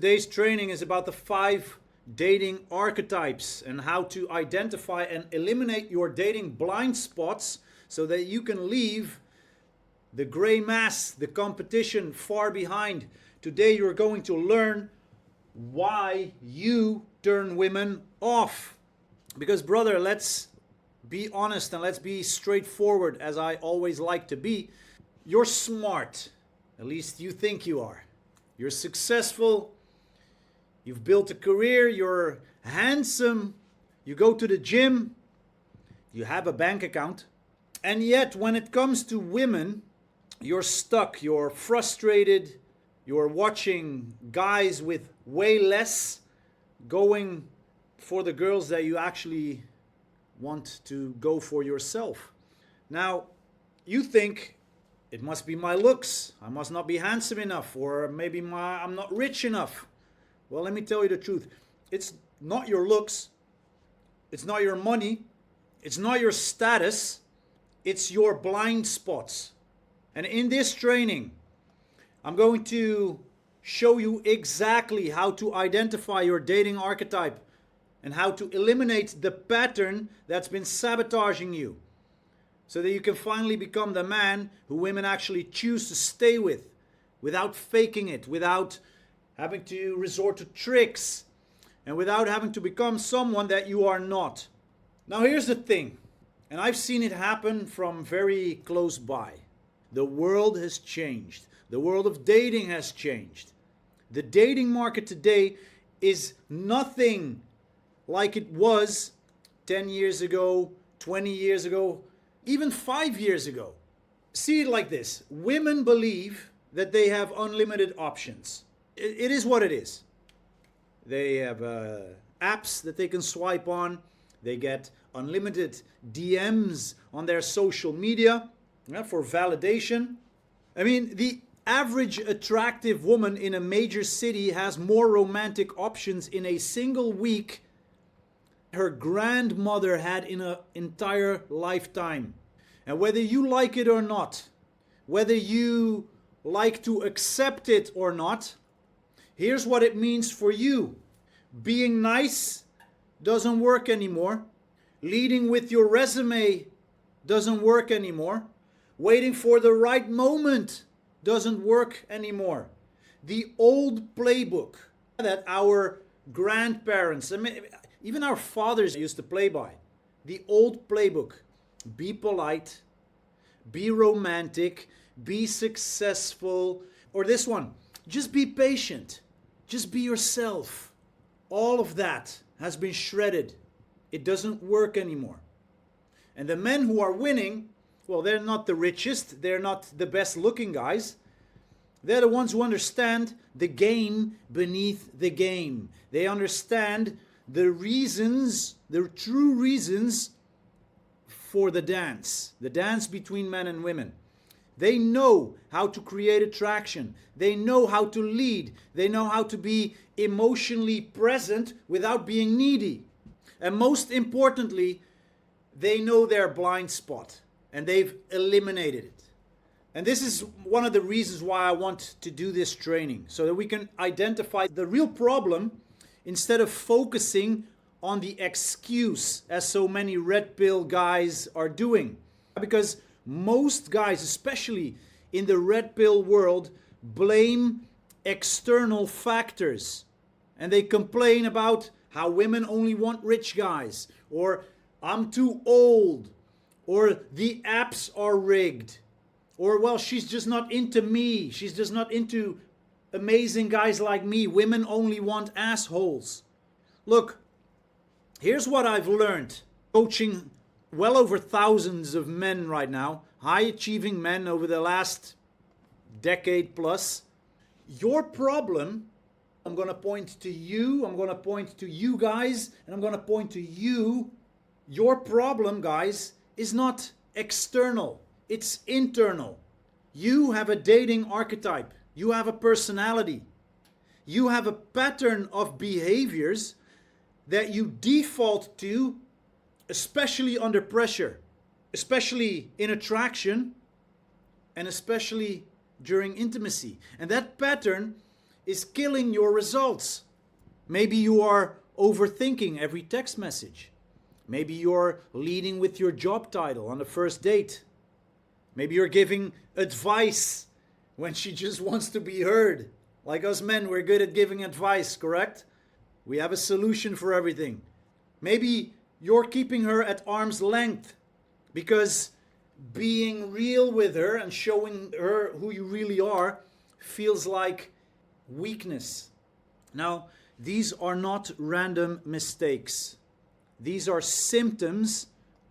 today's training is about the 5 dating archetypes and how to identify and eliminate your dating blind spots so that you can leave the gray mass, the competition far behind. Today you're going to learn why you turn women off. Because brother, let's be honest and let's be straightforward, as I always like to be. You're smart. At least you think you are. You're successful. You've built a career. You're handsome. You go to the gym. You have a bank account. And yet, when it comes to women, you're stuck. You're frustrated. You're watching guys with way less going for the girls that you actually want to go for yourself. Now, you think, it must be my looks. I must not be handsome enough, or maybe I'm not rich enough. Well, let me tell you the truth. It's not your looks. It's not your money. It's not your status. It's your blind spots. And in this training, I'm going to show you exactly how to identify your dating archetype and how to eliminate the pattern that's been sabotaging you, so that you can finally become the man who women actually choose to stay with, without faking it, without having to resort to tricks, and without having to become someone that you are not. Now here's the thing, and I've seen it happen from very close by. The world has changed. The world of dating has changed. The dating market today is nothing like it was 10 years ago, 20 years ago, even 5 years ago. See it like this. Women believe that they have unlimited options. It is what it is. They have apps that they can swipe on. They get unlimited DMs on their social media for validation. I mean, the average attractive woman in a major city has more romantic options in a single week her grandmother had in an entire lifetime. And whether you like it or not, whether you like to accept it or not, here's what it means for you. Being nice doesn't work anymore. Leading with your resume doesn't work anymore. Waiting for the right moment doesn't work anymore. The old playbook that our grandparents, even our fathers used to play by. The old playbook. Be polite, be romantic, be successful. Or this one, just be patient, just be yourself. All of that has been shredded. It doesn't work anymore. And the men who are winning, well, they're not the richest, they're not the best looking guys. They're the ones who understand the game beneath the game. They understand the reasons, the true reasons for the dance between men and women. They know how to create attraction. They know how to lead. They know how to be emotionally present without being needy. And most importantly, they know their blind spot and they've eliminated it. And this is one of the reasons why I want to do this training, so that we can identify the real problem instead of focusing on the excuse, as so many red pill guys are doing. Because most guys, especially in the red pill world, blame external factors. And they complain about how women only want rich guys, or I'm too old, or the apps are rigged, or well, she's just not into me, she's just not into amazing guys like me. Women only want assholes. Look, here's what I've learned coaching well over thousands of men right now, high achieving men over the last decade plus. Your problem, I'm going to point to you, I'm going to point to you guys, and I'm going to point to you. Your problem, guys, is not external, it's internal. You have a dating archetype. You have a personality. You have a pattern of behaviors that you default to, especially under pressure, especially in attraction, and especially during intimacy. And that pattern is killing your results. Maybe you are overthinking every text message. Maybe you're leading with your job title on the first date. Maybe you're giving advice when she just wants to be heard. Like us men, we're good at giving advice, correct? We have a solution for everything. Maybe you're keeping her at arm's length because being real with her and showing her who you really are feels like weakness. Now, these are not random mistakes. These are symptoms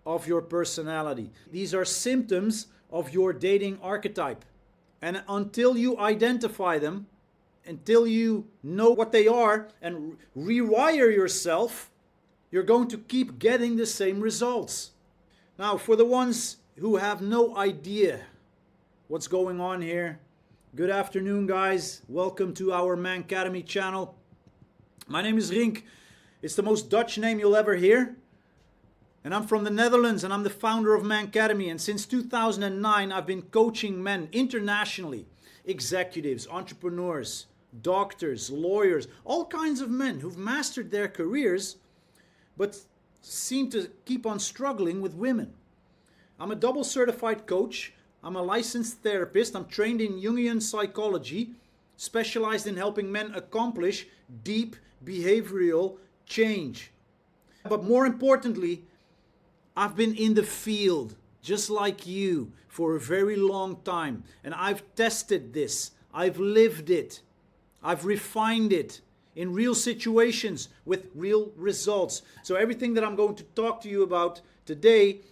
of your personality. These are symptoms of your dating archetype. And until you identify them, until you know what they are and rewire yourself, you're going to keep getting the same results. Now, for the ones who have no idea what's going on here, good afternoon, guys. Welcome to our Mancademy channel. My name is Rink. It's the most Dutch name you'll ever hear. And I'm from the Netherlands, and I'm the founder of Mancademy. And since 2009, I've been coaching men internationally, executives, entrepreneurs, doctors, lawyers, all kinds of men who've mastered their careers, but seem to keep on struggling with women. I'm a double certified coach. I'm a licensed therapist. I'm trained in Jungian psychology, specialized in helping men accomplish deep behavioral change. But more importantly, I've been in the field, just like you, for a very long time. And I've tested this. I've lived it. I've refined it in real situations with real results. So everything that I'm going to talk to you about today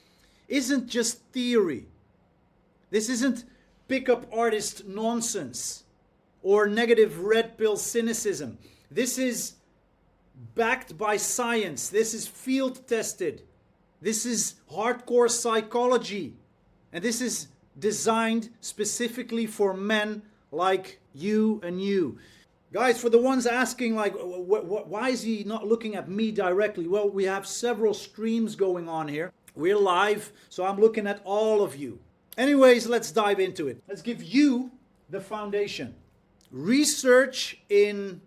isn't just theory. This isn't pickup artist nonsense or negative red pill cynicism. This is backed by science. This is field tested. This is hardcore psychology. And this is designed specifically for men like you and you. Guys, for the ones asking, like, why is he not looking at me directly? Well, we have several streams going on here. We're live, so I'm looking at all of you. Anyways, let's dive into it. Let's give you the foundation. Research in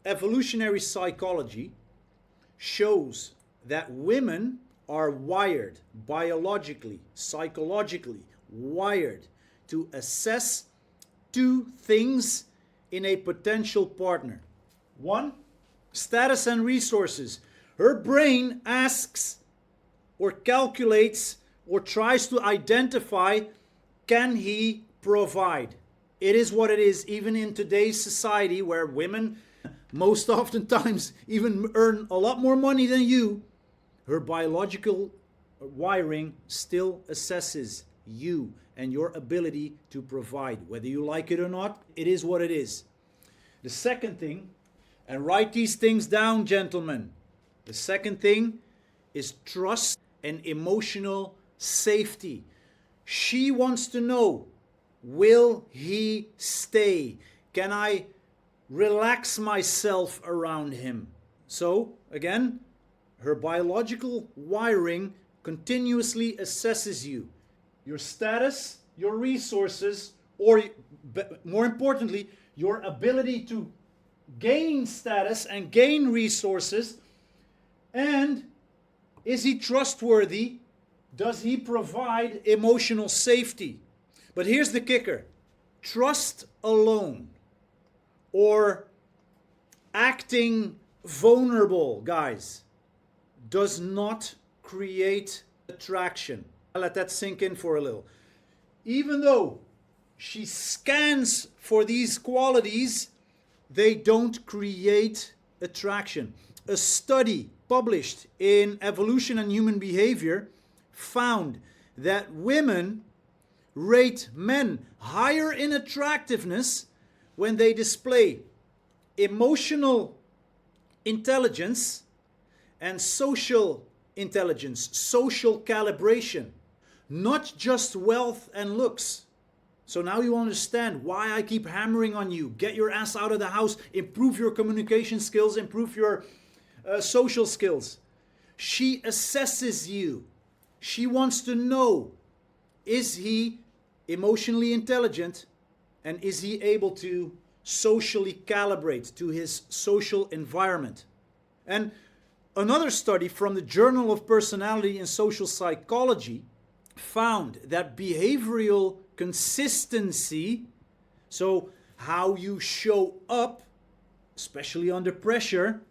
evolutionary psychology shows that women are wired, biologically, psychologically wired to assess two things in a potential partner. One, status and resources. Her brain asks or calculates or tries to identify, can he provide? It is what it is, even in today's society where women most oftentimes even earn a lot more money than you. Her biological wiring still assesses you and your ability to provide. Whether you like it or not, it is what it is. The second thing, and write these things down, gentlemen. The second thing is trust and emotional safety. She wants to know, will he stay? Can I relax myself around him? So, again, her biological wiring continuously assesses you. Your status, your resources, or more importantly, your ability to gain status and gain resources. And is he trustworthy? Does he provide emotional safety? But here's the kicker. Trust alone, or acting vulnerable, guys, does not create attraction. I'll let that sink in for a little. Even though she scans for these qualities, they don't create attraction. A study published in Evolution and Human Behavior found that women rate men higher in attractiveness when they display emotional intelligence and social intelligence, social calibration, not just wealth and looks. So now you understand why I keep hammering on you. Get your ass out of the house, improve your communication skills, improve your social skills. She assesses you. She wants to know, is he emotionally intelligent and is he able to socially calibrate to his social environment. And another study from the Journal of Personality and Social Psychology found that behavioral consistency, so how you show up, especially under pressure,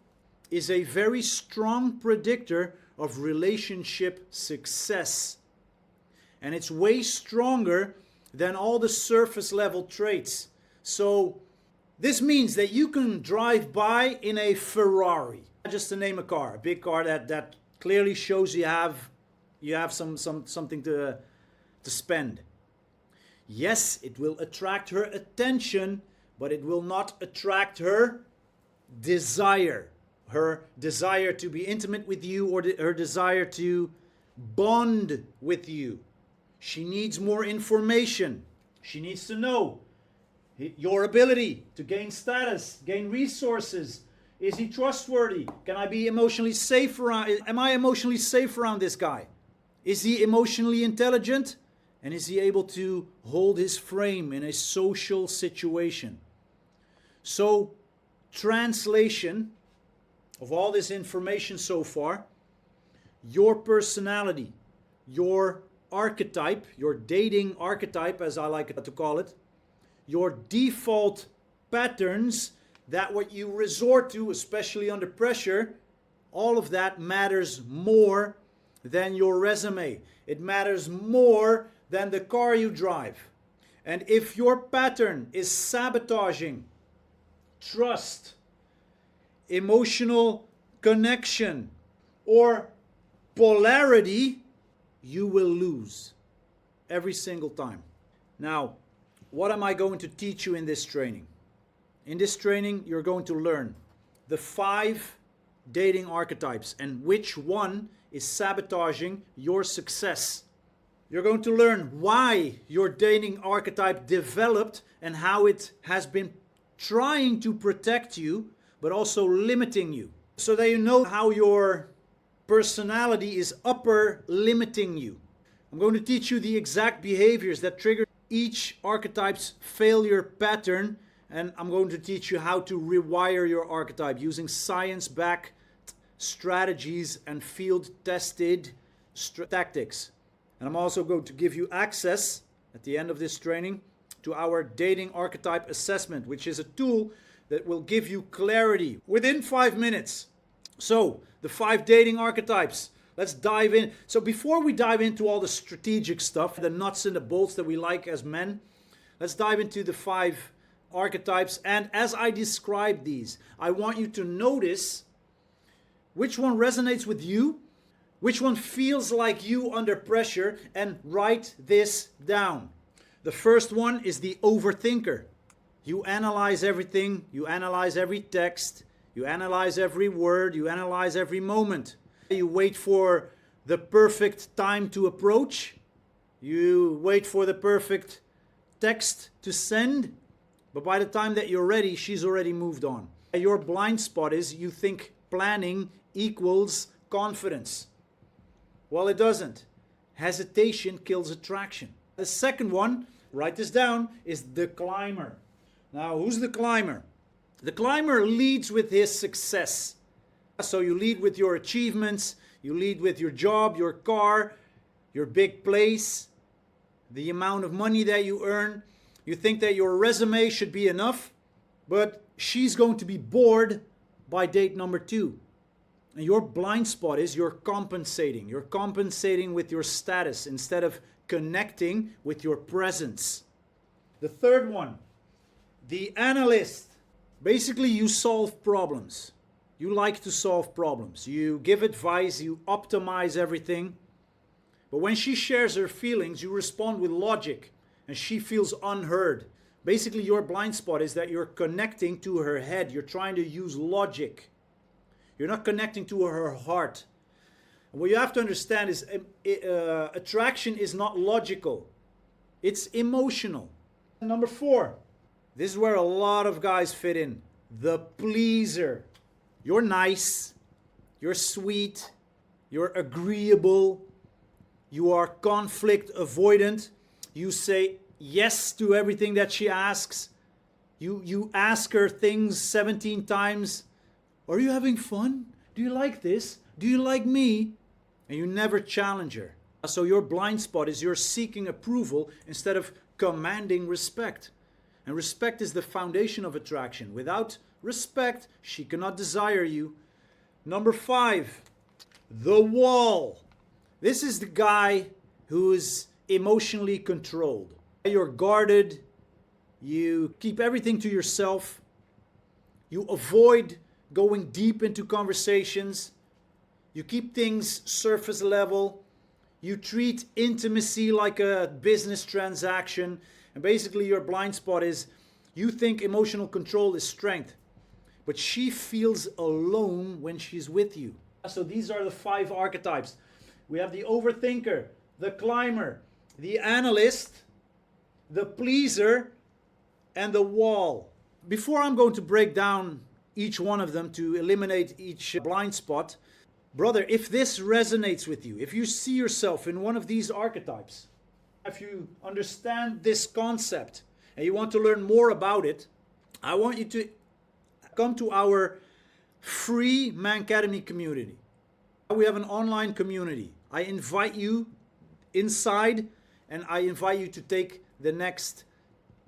is a very strong predictor of relationship success. And it's way stronger than all the surface level traits. So this means that you can drive by in a Ferrari, just to name a car, a big car that clearly shows you have something to spend. Yes, it will attract her attention, but it will not attract her desire to be intimate with you, or her desire to bond with you. She needs more information. She needs to know your ability to gain status, gain resources. Is he trustworthy? Can I be emotionally safe around? Am I emotionally safe around this guy? Is he emotionally intelligent? And is he able to hold his frame in a social situation? So, translation of all this information so far, your personality, your archetype, your dating archetype, as I like to call it, your default patterns, that what you resort to, especially under pressure, all of that matters more than your resume. It matters more than the car you drive. And if your pattern is sabotaging trust, emotional connection, or polarity, you will lose every single time. Now, what am I going to teach you in this training? In this training, you're going to learn the 5 dating archetypes and which one is sabotaging your success. You're going to learn why your dating archetype developed and how it has been trying to protect you, but also limiting you. So that you know how your personality is upper limiting you. I'm going to teach you the exact behaviors that trigger each archetype's failure pattern, and I'm going to teach you how to rewire your archetype using science-backed strategies and field-tested tactics. And I'm also going to give you access at the end of this training to our dating archetype assessment, which is a tool that will give you clarity within 5 minutes. So, the 5 dating archetypes. Let's dive in. So before we dive into all the strategic stuff, the nuts and the bolts that we like as men, let's dive into the 5 archetypes. And as I describe these, I want you to notice which one resonates with you, which one feels like you under pressure, and write this down. The first one is the overthinker. You analyze everything, you analyze every text, you analyze every word, you analyze every moment. You wait for the perfect time to approach. You wait for the perfect text to send. But by the time that you're ready, she's already moved on. Your blind spot is you think planning equals confidence. Well, it doesn't. Hesitation kills attraction. The second one, write this down, is the climber. Now, who's the climber? The climber leads with his success. So you lead with your achievements, you lead with your job, your car, your big place, the amount of money that you earn. You think that your resume should be enough, but she's going to be bored by date number 2. And your blind spot is you're compensating. You're compensating with your status instead of connecting with your presence. The third one, the analyst. Basically, you solve problems. You like to solve problems. You give advice, you optimize everything. But when she shares her feelings, you respond with logic, and she feels unheard. Basically, your blind spot is that you're connecting to her head. You're trying to use logic. You're not connecting to her heart. And what you have to understand is attraction is not logical. It's emotional. Number 4, this is where a lot of guys fit in. The pleaser. You're nice, you're sweet, you're agreeable, you are conflict avoidant, you say yes to everything that she asks, You ask her things 17 times. Are you having fun? Do you like this? Do you like me? And you never challenge her. So your blind spot is you're seeking approval instead of commanding respect. And respect is the foundation of attraction. Without respect, she cannot desire you. Number 5, the wall. This is the guy who is emotionally controlled. You're guarded. You keep everything to yourself. You avoid going deep into conversations. You keep things surface level. You treat intimacy like a business transaction. And basically your blind spot is you think emotional control is strength. But she feels alone when she's with you. So these are the 5 archetypes. We have the overthinker, the climber, the analyst, the pleaser, and the wall. Before I'm going to break down each one of them to eliminate each blind spot, brother, if this resonates with you, if you see yourself in one of these archetypes, if you understand this concept and you want to learn more about it, I want you to come to our free Mancademy community. We have an online community. I invite you inside and I invite you to take the next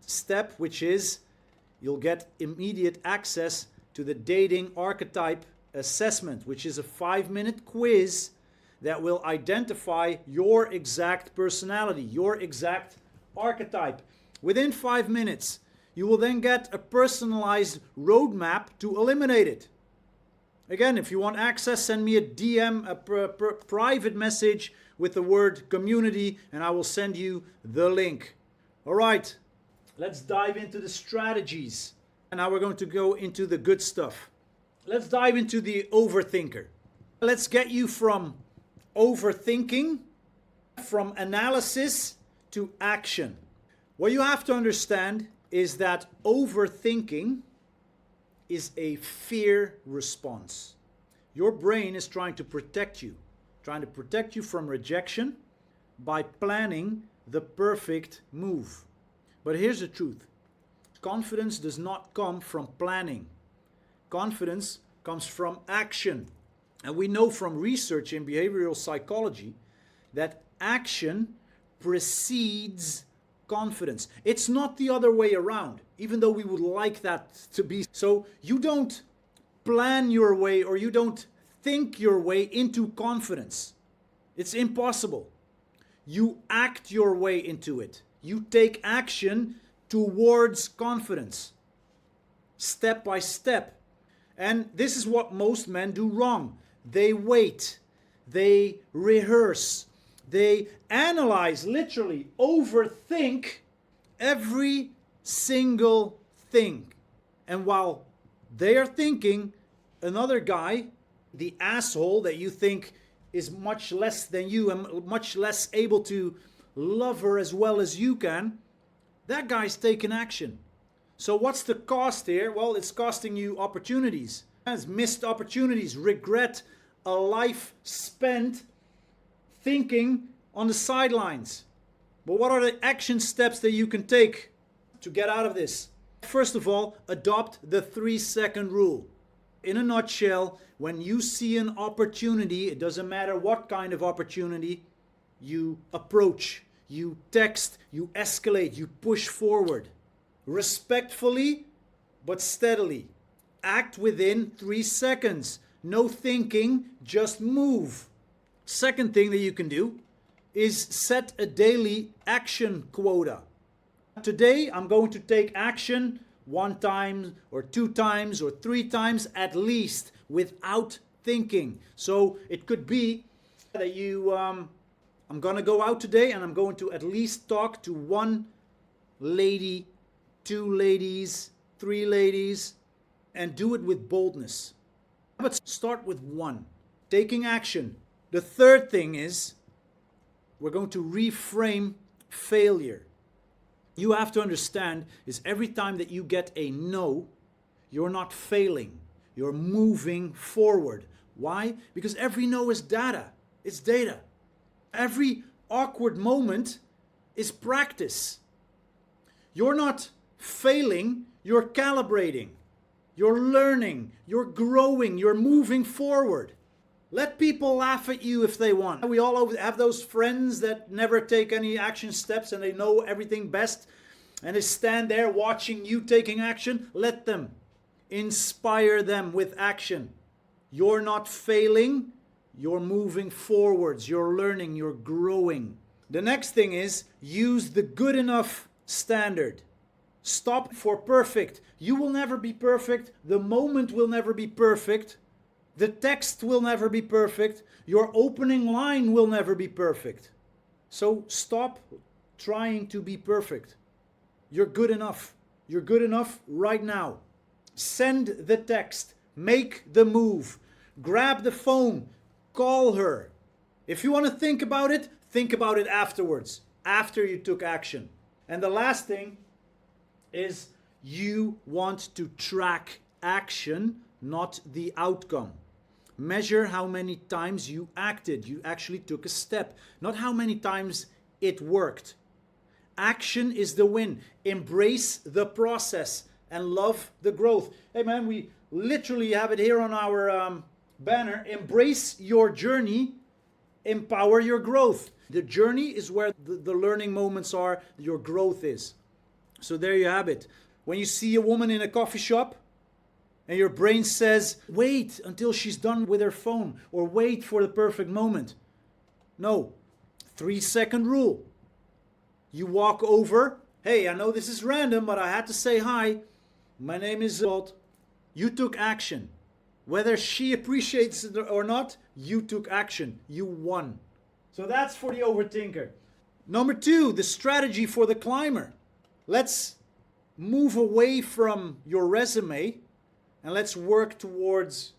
step, which is you'll get immediate access to the dating archetype assessment, which is a 5-minute quiz that will identify your exact personality, your exact archetype. Within 5 minutes, you will then get a personalized roadmap to eliminate it. Again, if you want access, send me a DM, a private message with the word community, and I will send you the link. All right, let's dive into the strategies. And now we're going to go into the good stuff. Let's dive into the overthinker. Let's get you from overthinking, from analysis to action. What you have to understand is that overthinking is a fear response. Your brain is trying to protect you from rejection by planning the perfect move. But here's the truth. Confidence does not come from planning. Confidence comes from action. And we know from research in behavioral psychology that action precedes confidence. It's not the other way around, even though we would like that to be. So you don't plan your way or you don't think your way into confidence. It's impossible. You act your way into it. You take action towards confidence, step by step. And this is what most men do wrong. They wait, they rehearse, they analyze, literally overthink every single thing. And while they are thinking, another guy, the asshole that you think is much less than you and much less able to love her as well as you can, that guy's taking action. So what's the cost here? Well, it's costing you opportunities. It's missed opportunities, regret, a life spent thinking on the sidelines. But what are the action steps that you can take to get out of this? First of all, adopt the 3-second rule. In a nutshell, when you see an opportunity, it doesn't matter what kind of opportunity, you approach, you text, you escalate, you push forward. Respectfully, but steadily. Act within 3 seconds. No thinking, just move. Second thing that you can do is set a daily action quota. Today, I'm going to take action 1 time or 2 times or 3 times at least without thinking. So it could be that I'm going to go out today and I'm going to at least talk to 1 lady, 2 ladies, 3 ladies, and do it with boldness. But start with 1, taking action. The third thing is we're going to reframe failure. You have to understand is every time that you get a no, you're not failing. You're moving forward. Why? Because every no is data. It's data. Every awkward moment is practice. You're not failing, you're calibrating. You're learning, you're growing, you're moving forward. Let people laugh at you if they want. We all have those friends that never take any action steps and they know everything best and they stand there watching you taking action. Let them. Inspire them with action. You're not failing, you're moving forwards, you're learning, you're growing. The next thing is use the good enough standard. Stop for perfect. You will never be perfect. The moment will never be perfect. The text will never be perfect. Your opening line will never be perfect. So stop trying to be perfect. You're good enough. You're good enough right now. Send the text. Make the move. Grab the phone. Call her. If you want to think about it afterwards, after you took action. And the last thing is you want to track action, not the outcome. Measure how many times you acted. You actually took a step, not how many times it worked. Action is the win. Embrace the process and love the growth. Hey man, we literally have it here on our banner. Embrace your journey, empower your growth. The journey is where the learning moments are, your growth is. So there you have it. When you see a woman in a coffee shop and your brain says, wait until she's done with her phone or wait for the perfect moment. No, 3-second rule. You walk over. Hey, I know this is random, but I had to say hi. My name is Walt. You took action. Whether she appreciates it or not, you took action. You won. So that's for the overthinker. Number 2, the strategy for the climber. Let's move away from your resume and let's work towards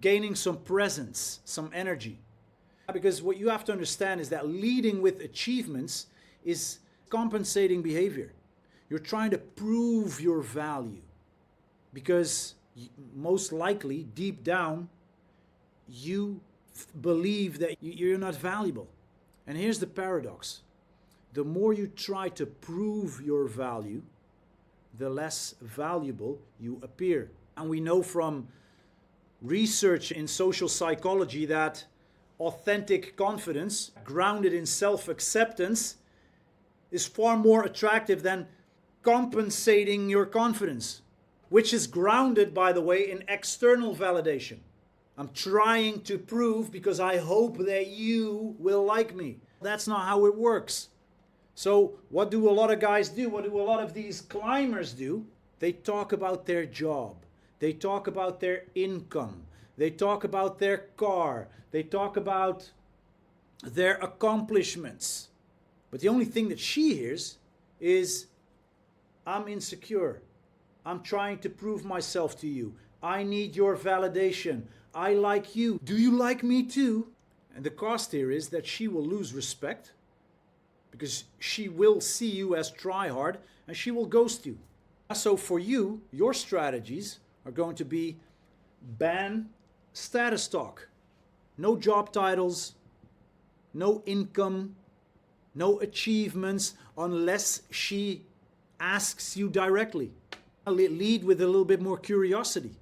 gaining some presence, some energy. Because what you have to understand is that leading with achievements is compensating behavior. You're trying to prove your value because most likely, deep down, you believe that you're not valuable. And here's the paradox. The more you try to prove your value, the less valuable you appear. And we know from research in social psychology that authentic confidence, grounded in self-acceptance, is far more attractive than compensating your confidence, which is grounded, by the way, in external validation. I'm trying to prove because I hope that you will like me. That's not how it works. So what do a lot of guys do? What do a lot of these climbers do? They talk about their job. They talk about their income. They talk about their car. They talk about their accomplishments. But the only thing that she hears is, I'm insecure. I'm trying to prove myself to you. I need your validation. I like you. Do you like me too? And the cost here is that she will lose respect because she will see you as try hard and she will ghost you. So for you, your strategies are going to be ban status talk. No job titles, no income, no achievements unless she asks you directly. Lead with a little bit more curiosity.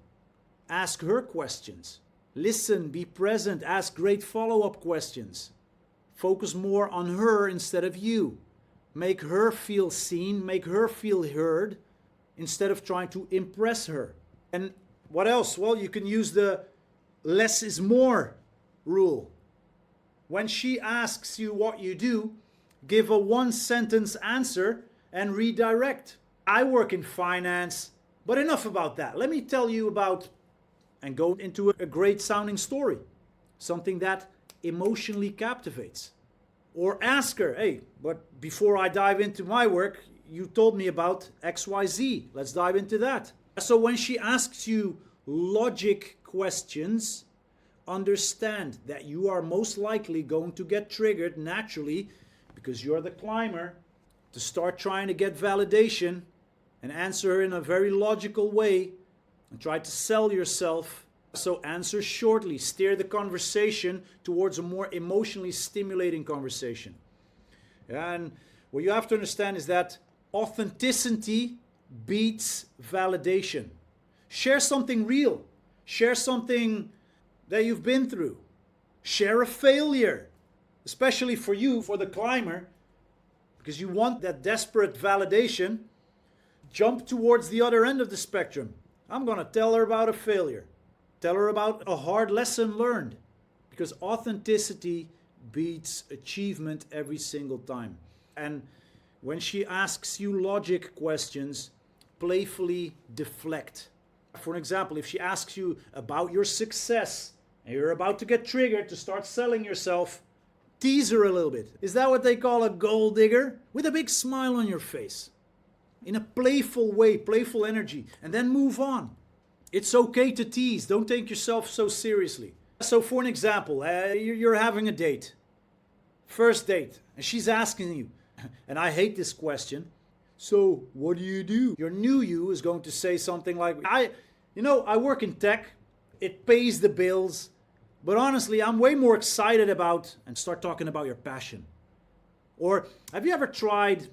Ask her questions. Listen, be present, ask great follow-up questions. Focus more on her instead of you. Make her feel seen, make her feel heard, instead of trying to impress her. And what else? Well, you can use the less is more rule. When she asks you what you do, give a one-sentence answer and redirect. I work in finance, but enough about that. Let me tell you about, and go into a great sounding story. Something that emotionally captivates. Or ask her, hey, but before I dive into my work, you told me about XYZ. Let's dive into that. So when she asks you logic questions, understand that you are most likely going to get triggered naturally because you're the climber to start trying to get validation and answer her in a very logical way and try to sell yourself. So answer shortly, steer the conversation towards a more emotionally stimulating conversation. And what you have to understand is that Authenticity beats validation. Share something real. Share something that you've been through. Share a failure, especially for you, for the climber, because you want that desperate validation. Jump towards the other end of the spectrum. I'm going to tell her about a failure. Tell her about a hard lesson learned, because authenticity beats achievement every single time. And when she asks you logic questions, playfully deflect. For example, if she asks you about your success and you're about to get triggered to start selling yourself, tease her a little bit. Is that what they call a gold digger? With a big smile on your face. In a playful way, playful energy, and then move on. It's okay to tease. Don't take yourself so seriously. So for an example, you're having a date. First date, and she's asking you, and I hate this question, so what do you do? Your new you is going to say something like, I work in tech, it pays the bills, but honestly, I'm way more excited about, and start talking about your passion. Or have you ever tried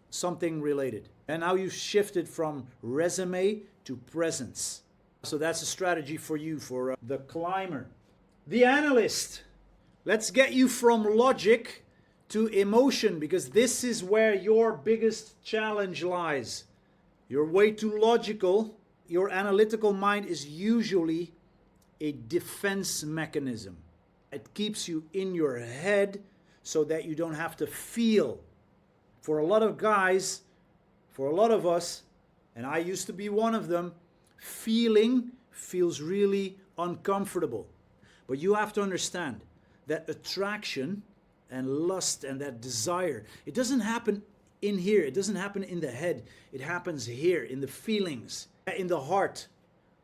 something related? And now you've shifted from resume to presence. So that's a strategy for you, for the climber. The analyst. Let's get you from logic to emotion, because this is where your biggest challenge lies. You're way too logical. Your analytical mind is usually a defense mechanism. It keeps you in your head so that you don't have to feel. For a lot of guys, for a lot of us, and I used to be one of them, feeling feels really uncomfortable. But you have to understand that attraction and lust and that desire, it doesn't happen in here. It doesn't happen in the head. It happens here, in the feelings, in the heart.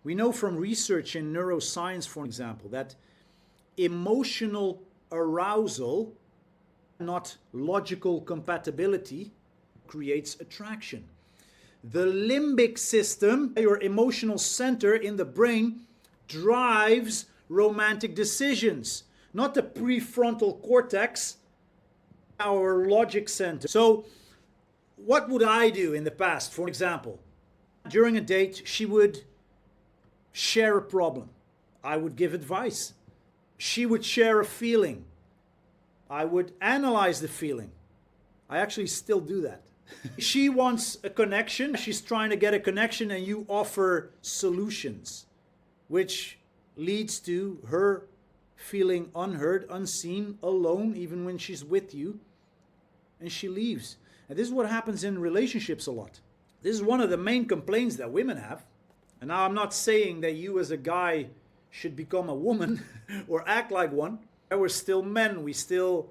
We know from research in neuroscience, for example, that emotional arousal, not logical compatibility, creates attraction. The limbic system, your emotional center in the brain, drives romantic decisions, not the prefrontal cortex, our logic center. So what would I do in the past? For example, during a date, she would share a problem. I would give advice. She would share a feeling. I would analyze the feeling. I actually still do that. She wants a connection. She's trying to get a connection, and you offer solutions, which leads to her feeling unheard, unseen, alone, even when she's with you, and she leaves. And this is what happens in relationships a lot. This is one of the main complaints that women have. And now I'm not saying that you as a guy should become a woman or act like one. We're still men. We still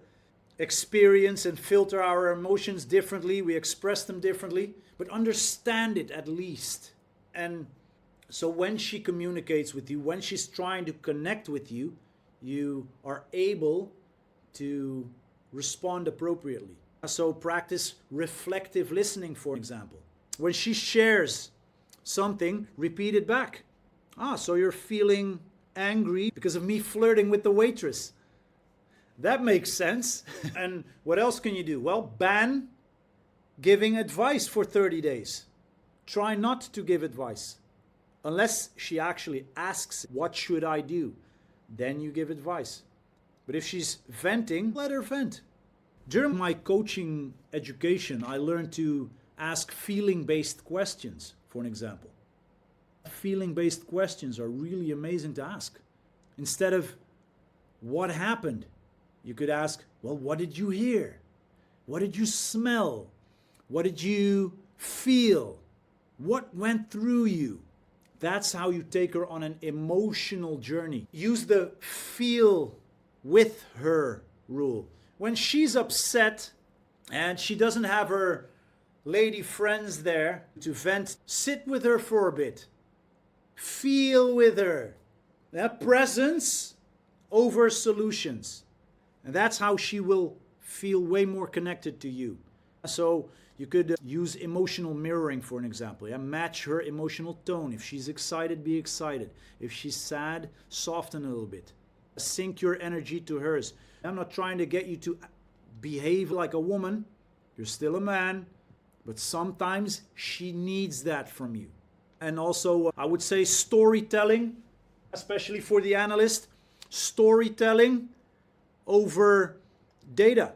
experience and filter our emotions differently. We express them differently, but understand it at least. And so when she communicates with you, when she's trying to connect with you, you are able to respond appropriately. So practice reflective listening, for example. When she shares something, repeat it back. So you're feeling angry because of me flirting with the waitress. That makes sense. And what else can you do? Well, ban giving advice for 30 days. Try not to give advice. Unless she actually asks, what should I do? Then you give advice. But if she's venting, let her vent. During my coaching education, I learned to ask feeling-based questions, for an example. Feeling-based questions are really amazing to ask. Instead of, what happened? You could ask, well, what did you hear? What did you smell? What did you feel? What went through you? That's how you take her on an emotional journey. Use the feel with her rule. When she's upset and she doesn't have her lady friends there to vent, sit with her for a bit. Feel with her. That presence over solutions. And that's how she will feel way more connected to you. So you could use emotional mirroring, for an example. Match her emotional tone. If she's excited, be excited. If she's sad, soften a little bit. Sync your energy to hers. I'm not trying to get you to behave like a woman. You're still a man. But sometimes she needs that from you. And also, I would say storytelling, especially for the analyst, storytelling over data.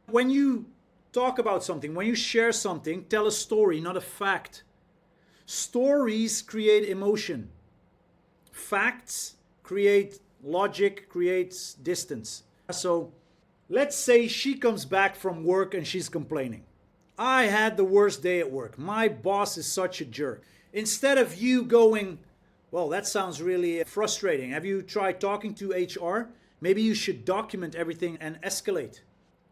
When you talk about something, when you share something, tell a story, not a fact. Stories create emotion. Facts create logic, creates distance. So let's say she comes back from work and she's complaining. I had the worst day at work. My boss is such a jerk. Instead of you going, well, that sounds really frustrating. Have you tried talking to HR? Maybe you should document everything and escalate.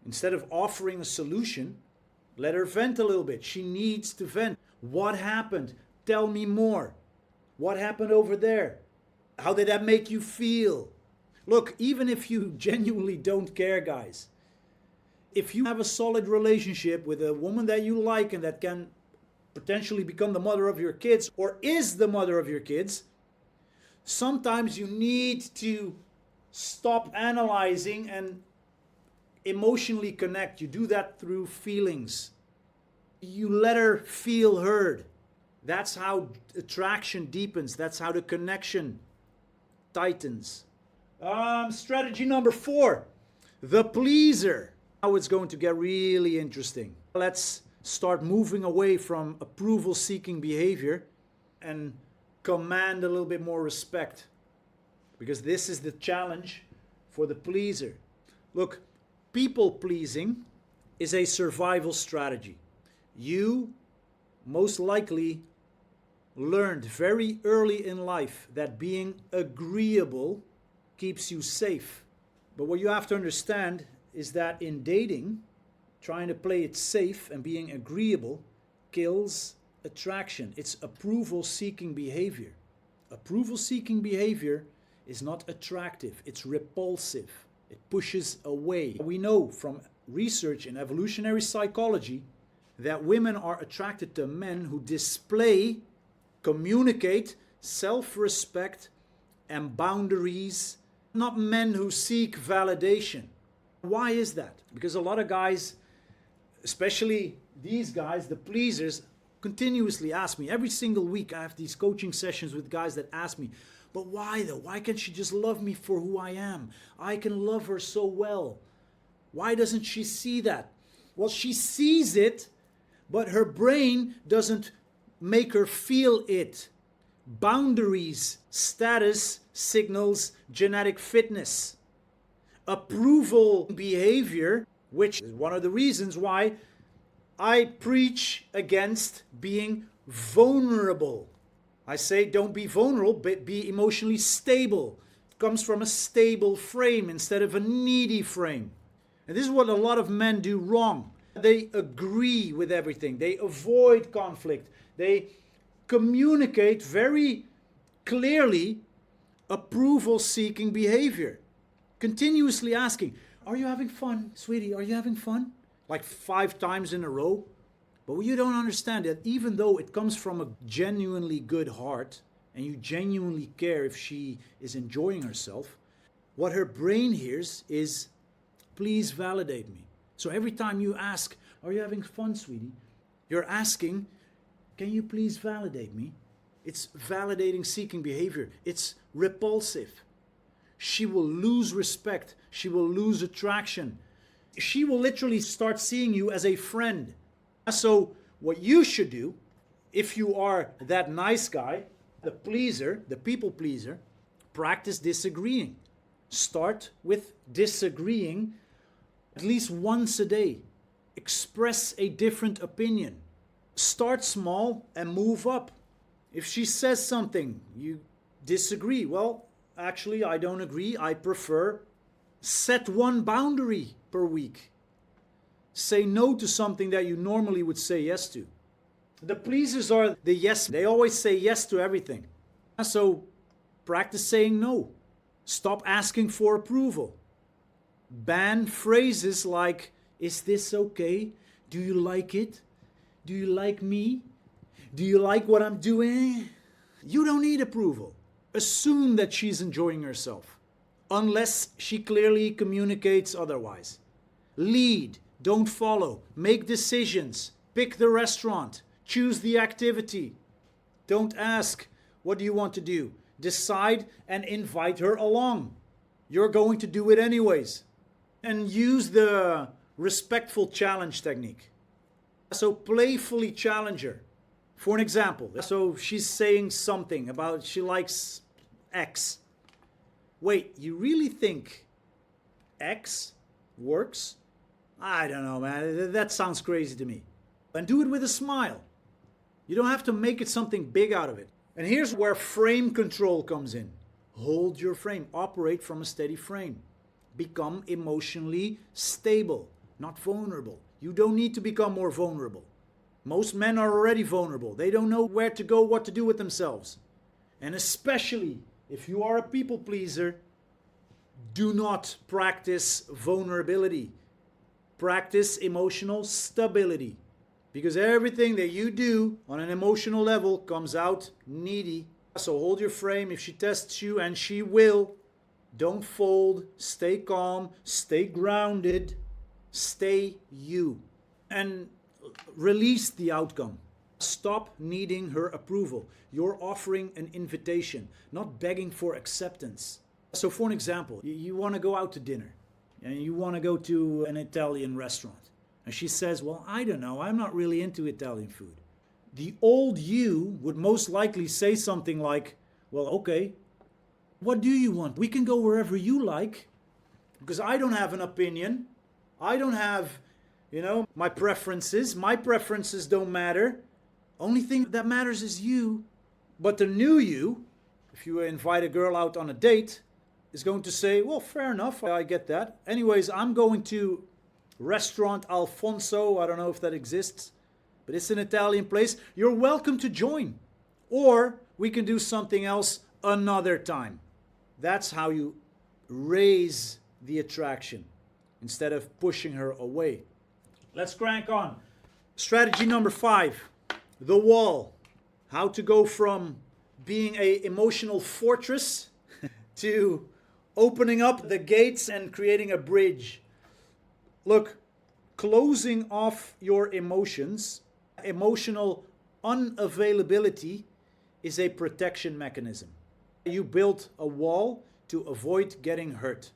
Instead of offering a solution, let her vent a little bit. She needs to vent. What happened? Tell me more. What happened over there? How did that make you feel? Look, even if you genuinely don't care, guys, if you have a solid relationship with a woman that you like and that can potentially become the mother of your kids or is the mother of your kids, sometimes you need to stop analyzing and emotionally connect. You do that through feelings. You let her feel heard. That's how attraction deepens. That's how the connection tightens. Strategy number 4, the pleaser. Now it's going to get really interesting. Let's start moving away from approval-seeking behavior and command a little bit more respect. Because this is the challenge for the pleaser. Look, people-pleasing is a survival strategy. You most likely learned very early in life that being agreeable keeps you safe. But what you have to understand is that in dating, trying to play it safe and being agreeable kills attraction. It's approval-seeking behavior. Approval-seeking behavior is not attractive. It's repulsive. It pushes away. We know from research in evolutionary psychology that women are attracted to men who display, communicate self-respect and boundaries, not men who seek validation. Why is that? Because a lot of guys, especially these guys, the pleasers, continuously ask me. Every single week I have these coaching sessions with guys that ask me, but why though? Why can't she just love me for who I am? I can love her so well. Why doesn't she see that? Well, she sees it, but her brain doesn't make her feel it. Boundaries, status, signals, genetic fitness. Approval behavior, which is one of the reasons why I preach against being vulnerable. I say don't be vulnerable, but be emotionally stable. It comes from a stable frame instead of a needy frame. And this is what a lot of men do wrong. They agree with everything. They avoid conflict. They communicate very clearly approval-seeking behavior. Continuously asking, are you having fun, sweetie? Are you having fun? Like 5 times in a row. But you don't understand that even though it comes from a genuinely good heart and you genuinely care if she is enjoying herself, what her brain hears is, please validate me. So every time you ask, are you having fun, sweetie? You're asking, can you please validate me? It's validating seeking behavior. It's repulsive. She will lose respect. She will lose attraction. She will literally start seeing you as a friend. So what you should do, if you are that nice guy, the pleaser, the people pleaser, practice disagreeing. Start with disagreeing at least once a day. Express a different opinion. Start small and move up. If she says something, you disagree. Well, actually, I don't agree. I prefer. Set one boundary per week. Say no to something that you normally would say yes to. The pleasers are the yes. They always say yes to everything. So practice saying no. Stop asking for approval. Ban phrases like, is this okay? Do you like it? Do you like me? Do you like what I'm doing? You don't need approval. Assume that she's enjoying herself, unless she clearly communicates otherwise. Lead, don't follow. Make decisions. Pick the restaurant. Choose the activity. Don't ask, what do you want to do? Decide and invite her along. You're going to do it anyways. And use the respectful challenge technique. So playfully challenge her. For an example, so she's saying something about she likes X. Wait, you really think X works? I don't know, man. That sounds crazy to me. And do it with a smile. You don't have to make it something big out of it. And here's where frame control comes in. Hold your frame. Operate from a steady frame. Become emotionally stable, not vulnerable. You don't need to become more vulnerable. Most men are already vulnerable. They don't know where to go, what to do with themselves. And especially if you are a people pleaser, do not practice vulnerability. Practice emotional stability. Because everything that you do on an emotional level comes out needy. So hold your frame. If she tests you, and she will, don't fold. Stay calm. Stay grounded. Stay you. And release the outcome. Stop needing her approval. You're offering an invitation, not begging for acceptance. So for an example, you want to go out to dinner and you want to go to an Italian restaurant. And she says, well, I don't know, I'm not really into Italian food. The old you would most likely say something like, well, okay, what do you want? We can go wherever you like, because I don't have an opinion. I don't have, my preferences. My preferences don't matter. Only thing that matters is you. But the new you, if you invite a girl out on a date, is going to say, well, fair enough, I get that. Anyways, I'm going to Restaurant Alfonso. I don't know if that exists, but it's an Italian place. You're welcome to join. Or we can do something else another time. That's how you raise the attraction instead of pushing her away. Let's crank on. Strategy number 5, the wall. How to go from being an emotional fortress to opening up the gates and creating a bridge. Look, closing off your emotions, emotional unavailability is a protection mechanism. You built a wall to avoid getting hurt.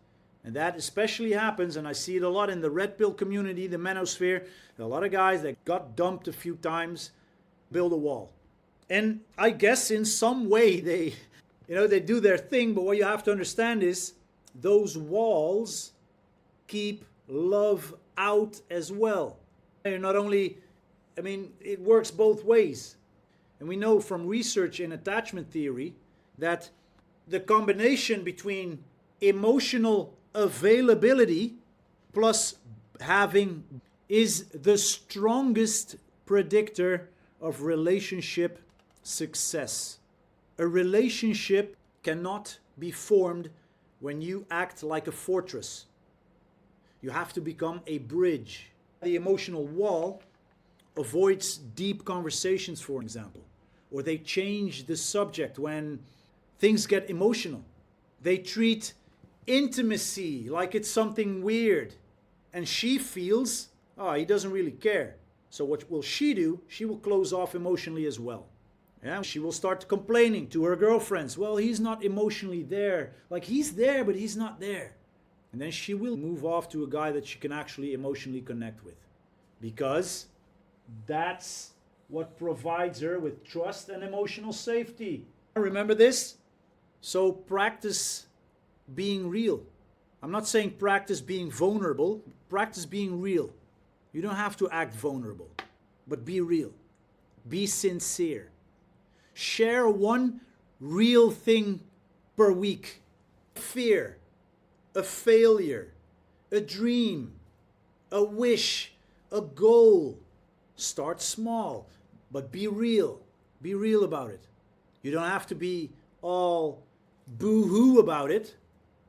And that especially happens, and I see it a lot in the red pill community, the manosphere. A lot of guys that got dumped a few times build a wall. And I guess in some way they do their thing, but what you have to understand is those walls keep love out as well. And not only, it works both ways. And we know from research in attachment theory that the combination between emotional availability plus having is the strongest predictor of relationship success. A relationship cannot be formed when you act like a fortress. You have to become a bridge. The emotional wall avoids deep conversations, for example, or they change the subject when things get emotional. They treat intimacy like it's something weird, and she feels, he doesn't really care. So what will she do? She will close off emotionally as well. Yeah, she will start complaining to her girlfriends. Well, he's not emotionally there. Like, he's there, but he's not there. And then she will move off to a guy that she can actually emotionally connect with. Because that's what provides her with trust and emotional safety. Remember this? So practice being real. I'm not saying practice being vulnerable. Practice being real. You don't have to act vulnerable, but be real. Be sincere. Share one real thing per week. Fear, a failure, a dream, a wish, a goal. Start small, but be real. Be real about it. You don't have to be all boo-hoo about it.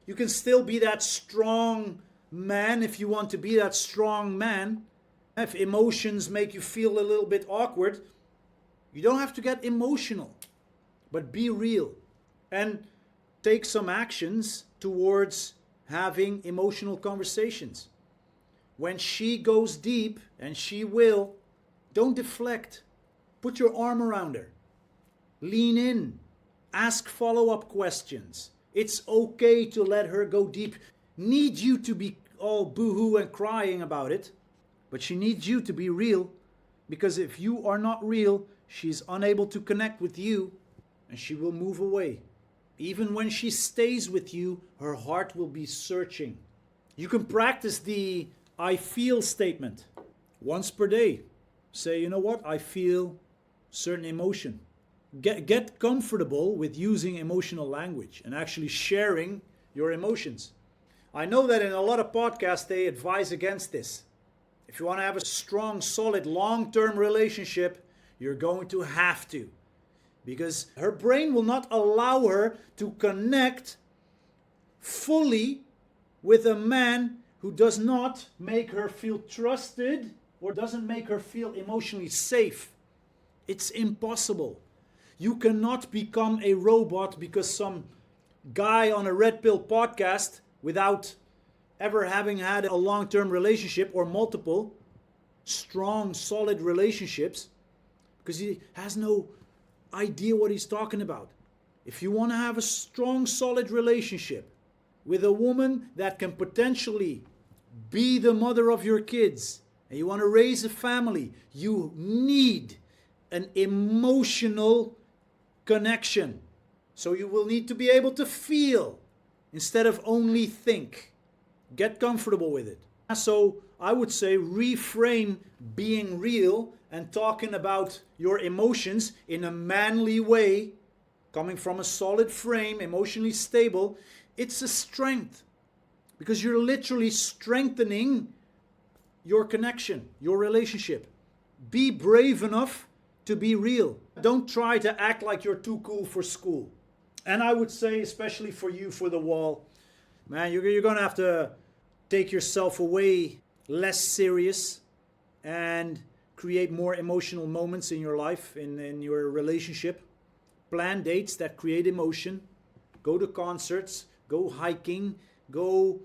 You can still be that strong man if you want to be that strong man. If emotions make you feel a little bit awkward, you don't have to get emotional, but be real and take some actions towards having emotional conversations. When she goes deep, and she will, Don't deflect. Put your arm around her. Lean in. Ask follow-up questions. It's okay to let her go deep. Need you to be all boo-hoo and crying about it, but she needs you to be real, because if you are not real, she's unable to connect with you and she will move away. Even when she stays with you, her heart will be searching. You can practice the I feel statement once per day. Say, you know what? I feel certain emotion. Get comfortable with using emotional language and actually sharing your emotions. I know that in a lot of podcasts they advise against this. If you want to have a strong, solid, long-term relationship, you're going to have to. Because her brain will not allow her to connect fully with a man who does not make her feel trusted or doesn't make her feel emotionally safe. It's impossible. You cannot become a robot because some guy on a Red Pill podcast, without ever having had a long-term relationship or multiple strong, solid relationships, because he has no idea what he's talking about. If you want to have a strong, solid relationship with a woman that can potentially be the mother of your kids, and you want to raise a family, you need an emotional connection. So you will need to be able to feel instead of only think. Get comfortable with it. So I would say reframe being real and talking about your emotions in a manly way, coming from a solid frame, emotionally stable. It's a strength because you're literally strengthening your connection, your relationship. Be brave enough to be real. Don't try to act like you're too cool for school. And I would say, especially for you, for the wall, man, you're going to have to take yourself away less serious and create more emotional moments in your life, in your relationship. Plan dates that create emotion. Go to concerts, go hiking, go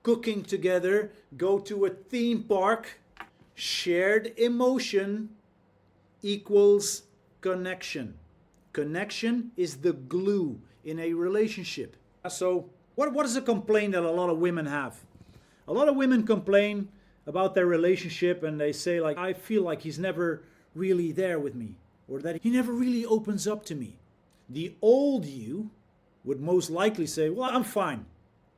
cooking together, go to a theme park. Shared emotion equals connection. Connection is the glue in a relationship. So what is a complaint that a lot of women have? A lot of women complain about their relationship and they say, like, I feel like he's never really there with me, or that he never really opens up to me. The old you would most likely say, well, I'm fine.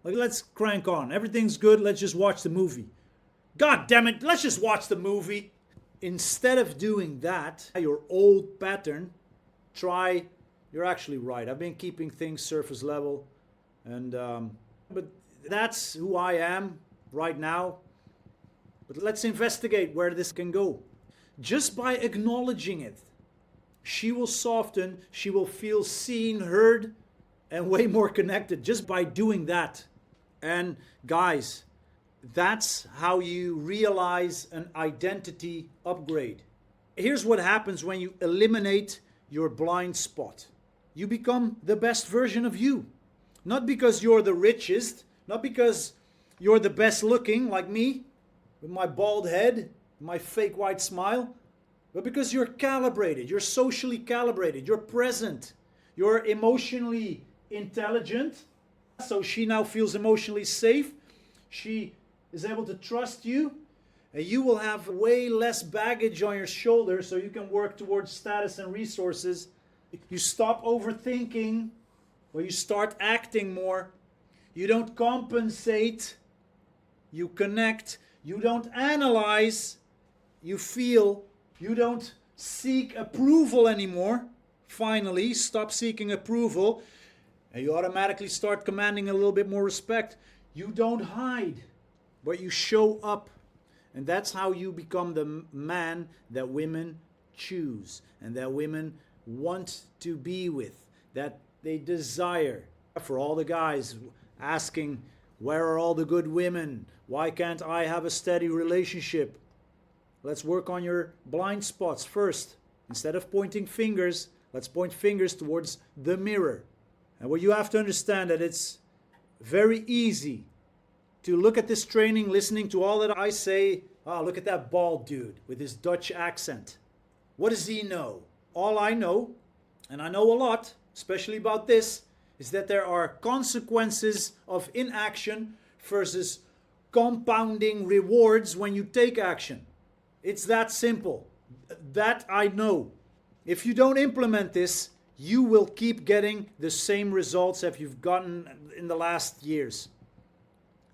Like, let's crank on. Everything's good. Let's just watch the movie. God damn it, let's just watch the movie. Instead of doing that, your old pattern, you're actually right. I've been keeping things surface level, but that's who I am right now. But let's investigate where this can go. Just by acknowledging it, she will soften, she will feel seen, heard, and way more connected just by doing that. And guys, that's how you realize an identity upgrade. Here's what happens when you eliminate your blind spot. You become the best version of you. Not because you're the richest, not because you're the best looking like me, with my bald head, my fake white smile, but because you're calibrated, you're socially calibrated, you're present, you're emotionally intelligent. So she now feels emotionally safe. She is able to trust you, and you will have way less baggage on your shoulders so you can work towards status and resources. You stop overthinking, or you start acting more. You don't compensate, you connect. You don't analyze, you feel. You don't seek approval anymore. Finally, stop seeking approval, and you automatically start commanding a little bit more respect. You don't hide, but you show up. And that's how you become the man that women choose and that women want to be with, that they desire. For all the guys asking, where are all the good women? Why can't I have a steady relationship? Let's work on your blind spots first. Instead of pointing fingers, let's point fingers towards the mirror. And what you have to understand that it's very easy to look at this training, listening to all that I say, oh, look at that bald dude with his Dutch accent. What does he know? All I know, and I know a lot, especially about this, is that there are consequences of inaction versus compounding rewards when you take action. It's that simple. That I know. If you don't implement this, you will keep getting the same results that you've gotten in the last years.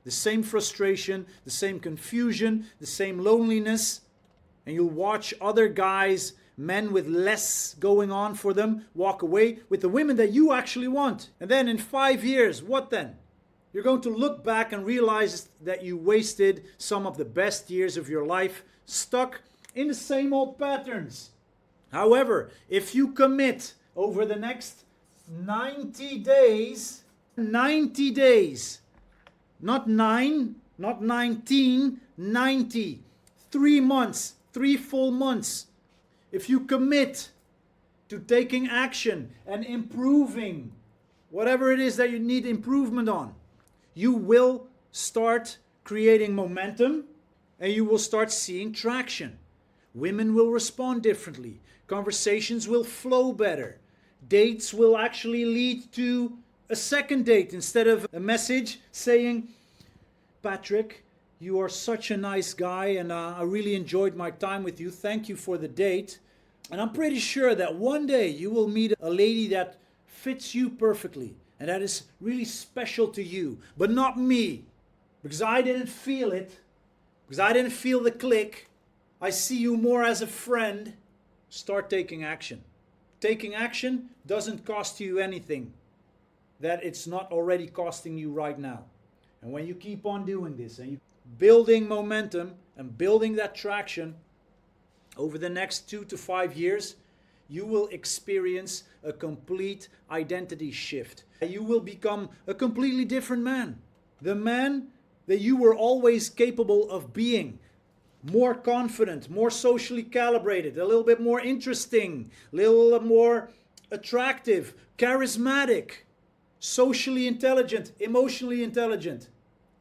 The same frustration, the same confusion, the same loneliness. And you'll watch other guys, men with less going on for them, walk away with the women that you actually want. And then in 5 years, what then? You're going to look back and realize that you wasted some of the best years of your life stuck in the same old patterns. However, if you commit over the next 90 days, not 9, not 19, 90, 3 months, 3 full months. If you commit to taking action and improving whatever it is that you need improvement on, you will start creating momentum and you will start seeing traction. Women will respond differently. Conversations will flow better. Dates will actually lead to a second date instead of a message saying, Patrick, you are such a nice guy and I really enjoyed my time with you. Thank you for the date. And I'm pretty sure that one day you will meet a lady that fits you perfectly and that is really special to you, but not me, because I didn't feel it, because I didn't feel the click. I see you more as a friend. Start taking action. Taking action doesn't cost you anything that it's not already costing you right now. And when you keep on doing this and you building momentum and building that traction over the next 2 to 5 years, you will experience a complete identity shift. You will become a completely different man. The man that you were always capable of being. More confident, more socially calibrated, a little bit more interesting, a little more attractive, charismatic, socially intelligent, emotionally intelligent,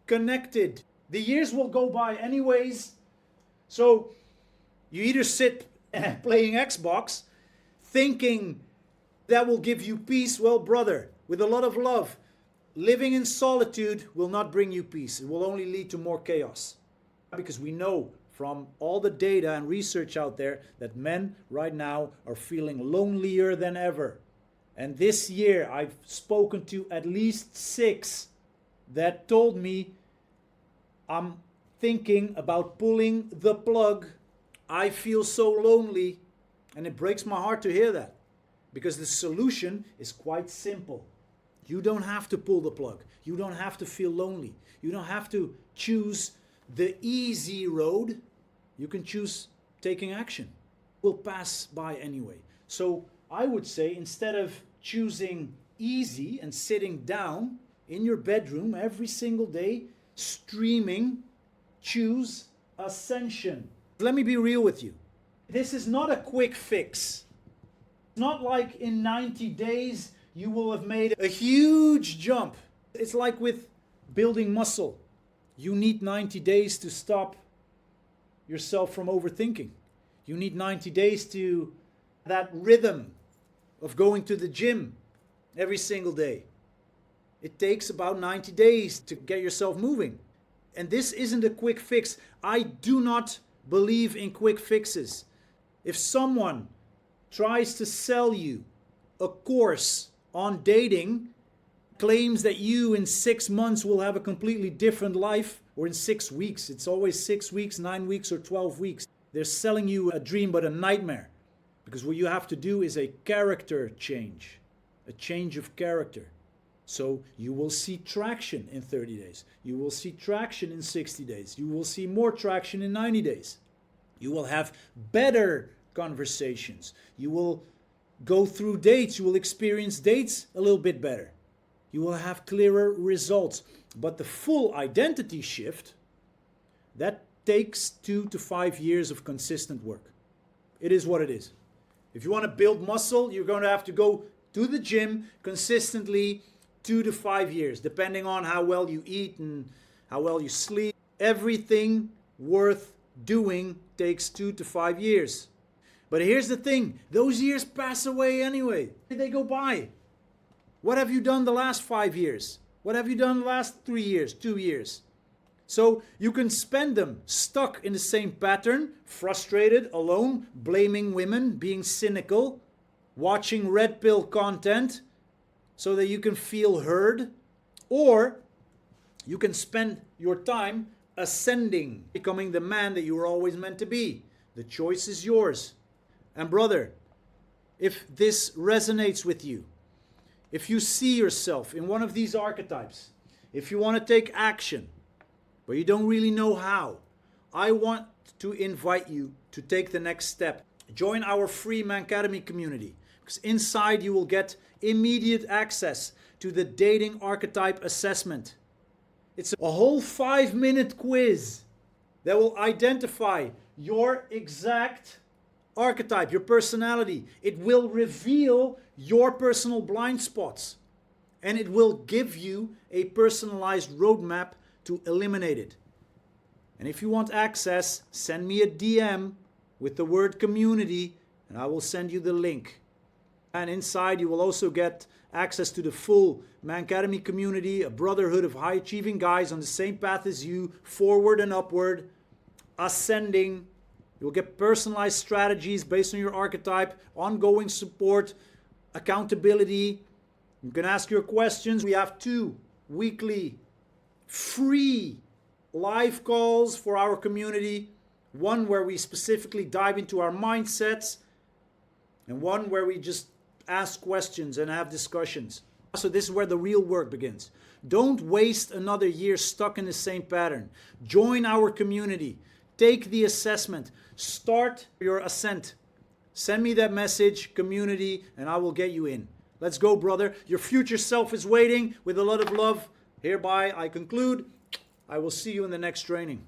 connected. The years will go by anyways. So you either sit playing Xbox thinking that will give you peace. Well, brother, with a lot of love, living in solitude will not bring you peace. It will only lead to more chaos. Because we know from all the data and research out there that men right now are feeling lonelier than ever. And this year I've spoken to at least 6 that told me, I'm thinking about pulling the plug. I feel so lonely. And it breaks my heart to hear that. Because the solution is quite simple. You don't have to pull the plug. You don't have to feel lonely. You don't have to choose the easy road. You can choose taking action. Will pass by anyway. So I would say, instead of choosing easy and sitting down in your bedroom every single day, streaming, choose ascension. Let me be real with you. This is not a quick fix. It's not like in 90 days you will have made a huge jump. It's like with building muscle. You need 90 days to stop yourself from overthinking. You need 90 days to that rhythm of going to the gym every single day. It takes about 90 days to get yourself moving. And this isn't a quick fix. I do not believe in quick fixes. If someone tries to sell you a course on dating, claims that you in 6 months will have a completely different life, or in 6 weeks, it's always 6 weeks, 9 weeks, or 12 weeks. They're selling you a dream, but a nightmare. Because what you have to do is a character change, a change of character. So you will see traction in 30 days. You will see traction in 60 days. You will see more traction in 90 days. You will have better conversations. You will go through dates. You will experience dates a little bit better. You will have clearer results. But the full identity shift, that takes 2 to 5 years of consistent work. It is what it is. If you want to build muscle, you're going to have to go to the gym consistently 2 to 5 years, depending on how well you eat and how well you sleep. Everything worth doing takes 2 to 5 years. But here's the thing, those years pass away anyway. They go by. What have you done the last 5 years? What have you done the last 3 years, 2 years? So you can spend them stuck in the same pattern, frustrated, alone, blaming women, being cynical, watching red pill content so that you can feel heard. Or you can spend your time ascending, becoming the man that you were always meant to be. The choice is yours. And brother, if this resonates with you, if you see yourself in one of these archetypes, if you want to take action, but you don't really know how, I want to invite you to take the next step. Join our free Mancademy community, because inside you will get immediate access to the dating archetype assessment. It's a whole 5-minute quiz that will identify your exact archetype, your personality. It will reveal your personal blind spots, and it will give you a personalized roadmap to eliminate it. And if you want access, send me a DM with the word community and I will send you the link. And inside you will also get access to the full Mancademy community, a brotherhood of high achieving guys on the same path as you, forward and upward, ascending. You will get personalized strategies based on your archetype, ongoing support, accountability. You can ask your questions. We have 2 weekly free live calls for our community. One where we specifically dive into our mindsets, and one where we just ask questions and have discussions. So this is where the real work begins. Don't waste another year stuck in the same pattern. Join our community. Take the assessment. Start your ascent. Send me that message, community, and I will get you in. Let's go, brother. Your future self is waiting. With a lot of love, hereby I conclude. I will see you in the next training.